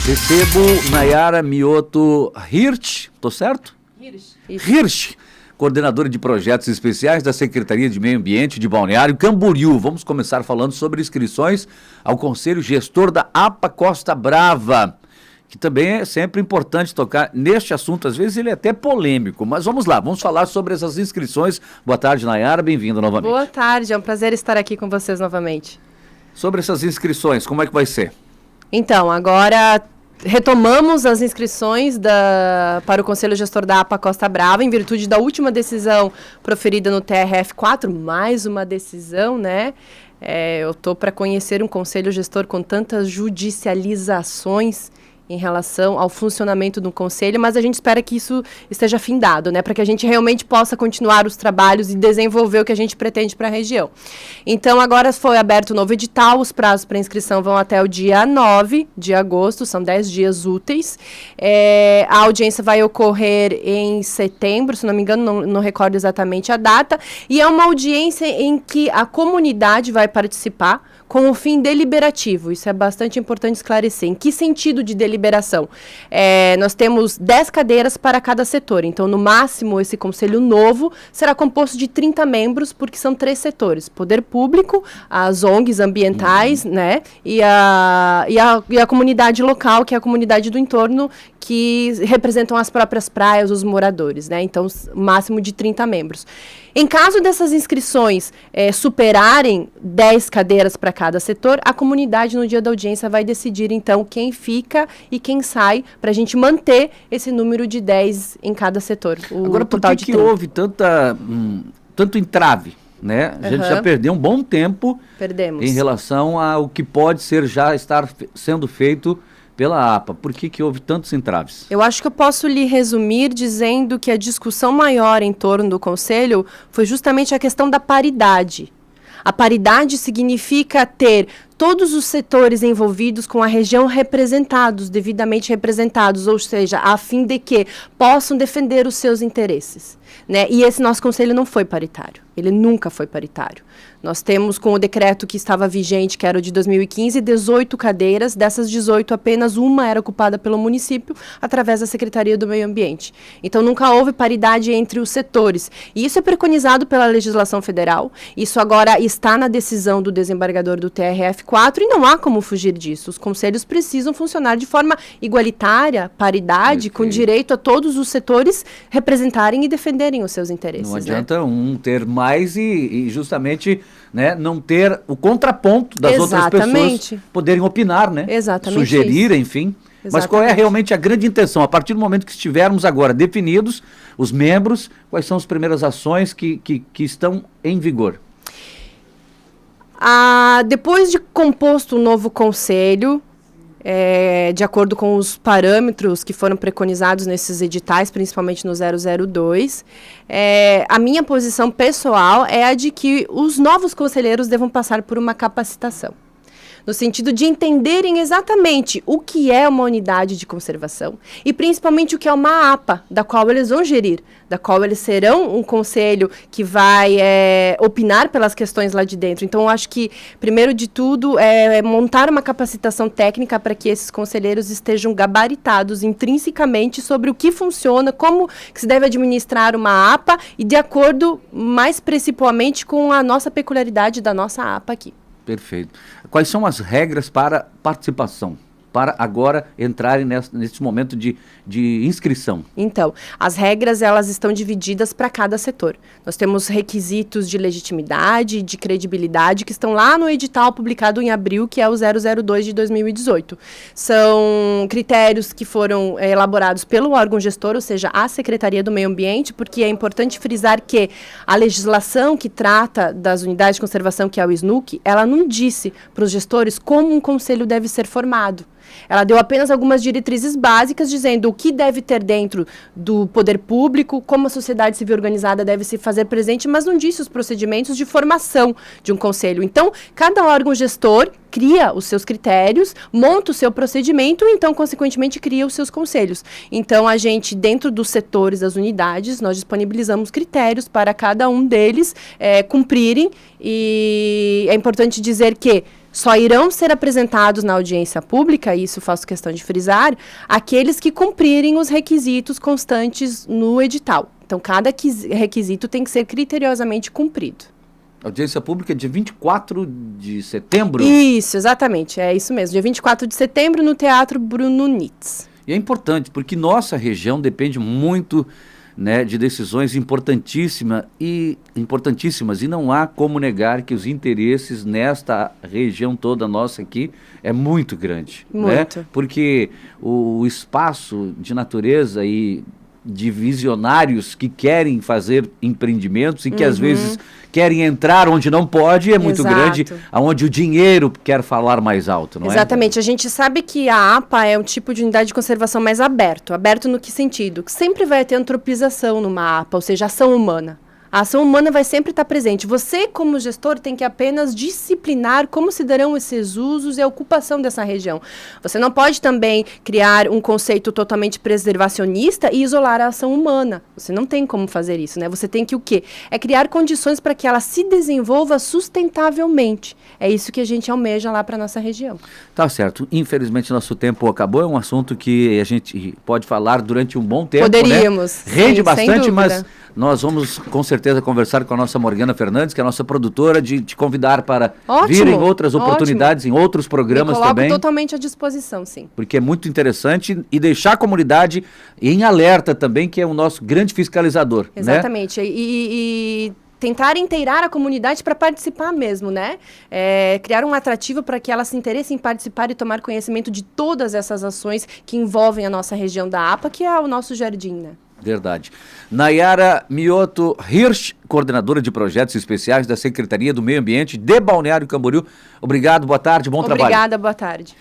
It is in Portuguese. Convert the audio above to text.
Recebo Nayara Mioto Hirsch, tô certo? Hirsch, coordenadora de projetos especiais da Secretaria de Meio Ambiente de Balneário Camboriú. Vamos começar falando sobre inscrições ao Conselho Gestor da APA Costa Brava, que também é sempre importante tocar neste assunto. Às vezes ele é até polêmico, mas vamos lá, vamos falar sobre essas inscrições. Boa tarde, Nayara, bem-vinda novamente. Boa tarde, é um prazer estar aqui com vocês novamente. Sobre essas inscrições, como é que vai ser? Então, agora retomamos as inscrições para o Conselho Gestor da APA Costa Brava, em virtude da última decisão proferida no TRF4, mais uma decisão, né? Eu estou para conhecer um Conselho Gestor com tantas judicializações em relação ao funcionamento do Conselho, mas a gente espera que isso esteja findado, né, para que a gente realmente possa continuar os trabalhos e desenvolver o que a gente pretende para a região. Então, agora foi aberto o novo edital, os prazos para inscrição vão até o dia 9 de agosto, são 10 dias úteis. A audiência vai ocorrer em setembro, se não me engano, não recordo exatamente a data, e é uma audiência em que a comunidade vai participar com o fim deliberativo. Isso é bastante importante esclarecer. Em que sentido de deliberação? Nós temos 10 cadeiras para cada setor. Então, no máximo, esse conselho novo será composto de 30 membros, porque são 3 setores. Poder público, as ONGs ambientais, né? E a comunidade local, que é a comunidade do entorno, que representam as próprias praias, os moradores, né? Então, máximo de 30 membros. Em caso dessas inscrições superarem 10 cadeiras para cada setor, a comunidade no dia da audiência vai decidir, então, quem fica e quem sai, para a gente manter esse número de 10 em cada setor. Agora, por que houve tanto entrave? Né? A gente já perdeu um bom tempo em relação ao que pode estar sendo feito pela APA. Por que houve tantos entraves? Eu acho que eu posso lhe resumir dizendo que a discussão maior em torno do Conselho foi justamente a questão da paridade. A paridade significa ter todos os setores envolvidos com a região devidamente representados, ou seja, a fim de que possam defender os seus interesses, né? E esse nosso conselho não foi paritário, ele nunca foi paritário. Nós temos, com o decreto que estava vigente, que era o de 2015, 18 cadeiras, dessas 18 apenas uma era ocupada pelo município, através da Secretaria do Meio Ambiente. Então nunca houve paridade entre os setores, e isso é preconizado pela legislação federal, isso agora está na decisão do desembargador do TRF4, e não há como fugir disso. Os conselhos precisam funcionar de forma igualitária, paridade, com direito a todos os setores representarem e defenderem os seus interesses. Não adianta um ter mais e justamente, né, não ter o contraponto das outras pessoas poderem opinar, né? Exatamente. Sugerir, enfim. Exatamente. Mas qual é realmente a grande intenção? A partir do momento que estivermos agora definidos, os membros, quais são as primeiras ações que estão em vigor? Depois de composto um novo conselho, de acordo com os parâmetros que foram preconizados nesses editais, principalmente no 002, a minha posição pessoal é a de que os novos conselheiros devam passar por uma capacitação, no sentido de entenderem exatamente o que é uma unidade de conservação e principalmente o que é uma APA, da qual eles vão gerir, da qual eles serão um conselho que vai opinar pelas questões lá de dentro. Então, eu acho que, primeiro de tudo, montar uma capacitação técnica para que esses conselheiros estejam gabaritados intrinsecamente sobre o que funciona, como que se deve administrar uma APA e de acordo mais principalmente com a nossa peculiaridade da nossa APA aqui. Perfeito. Quais são as regras para participação, para agora entrarem nesse momento de inscrição? Então, as regras elas estão divididas para cada setor. Nós temos requisitos de legitimidade e de credibilidade que estão lá no edital publicado em abril, que é o 002 de 2018. São critérios que foram elaborados pelo órgão gestor, ou seja, a Secretaria do Meio Ambiente, porque é importante frisar que a legislação que trata das unidades de conservação, que é o SNUC, ela não disse para os gestores como um conselho deve ser formado. Ela deu apenas algumas diretrizes básicas dizendo o que deve ter dentro do poder público, como a sociedade civil organizada deve se fazer presente, mas não disse os procedimentos de formação de um conselho. Então, cada órgão gestor cria os seus critérios, monta o seu procedimento e, então, consequentemente, cria os seus conselhos. Então, a gente, dentro dos setores, das unidades, nós disponibilizamos critérios para cada um deles cumprirem, e é importante dizer que Só irão ser apresentados na audiência pública, isso faço questão de frisar, aqueles que cumprirem os requisitos constantes no edital. Então, cada requisito tem que ser criteriosamente cumprido. Audiência pública dia 24 de setembro? Isso, exatamente, é isso mesmo. Dia 24 de setembro no Teatro Bruno Nitz. E é importante, porque nossa região depende muito, né, de decisões importantíssimas e não há como negar que os interesses nesta região toda nossa aqui é muito grande. Muito. Né? Porque o espaço de natureza e de visionários que querem fazer empreendimentos e que às vezes querem entrar onde não pode é muito grande, onde o dinheiro quer falar mais alto, não é? Exatamente. A gente sabe que a APA é um tipo de unidade de conservação mais aberto. Aberto no que sentido? Que sempre vai ter antropização numa APA, ou seja, ação humana. A ação humana vai sempre estar presente. Você, como gestor, tem que apenas disciplinar como se darão esses usos e a ocupação dessa região. Você não pode também criar um conceito totalmente preservacionista e isolar a ação humana. Você não tem como fazer isso, né? Você tem que o quê? É criar condições para que ela se desenvolva sustentavelmente. É isso que a gente almeja lá para a nossa região. Tá certo. Infelizmente, nosso tempo acabou. É um assunto que a gente pode falar durante um bom tempo, Poderíamos. Né? Rende sim, bastante, mas nós vamos com certeza conversar com a nossa Morgana Fernandes, que é a nossa produtora, de te convidar para vir em outras oportunidades, em outros programas também. Totalmente à disposição, sim. Porque é muito interessante e deixar a comunidade em alerta também, que é o nosso grande fiscalizador. Exatamente. Né? E tentar inteirar a comunidade para participar mesmo, né? Criar um atrativo para que ela se interesse em participar e tomar conhecimento de todas essas ações que envolvem a nossa região da APA, que é o nosso jardim, né? Verdade. Nayara Mioto Hirsch, coordenadora de projetos especiais da Secretaria do Meio Ambiente de Balneário Camboriú. Obrigado, boa tarde, bom trabalho. Obrigada, boa tarde.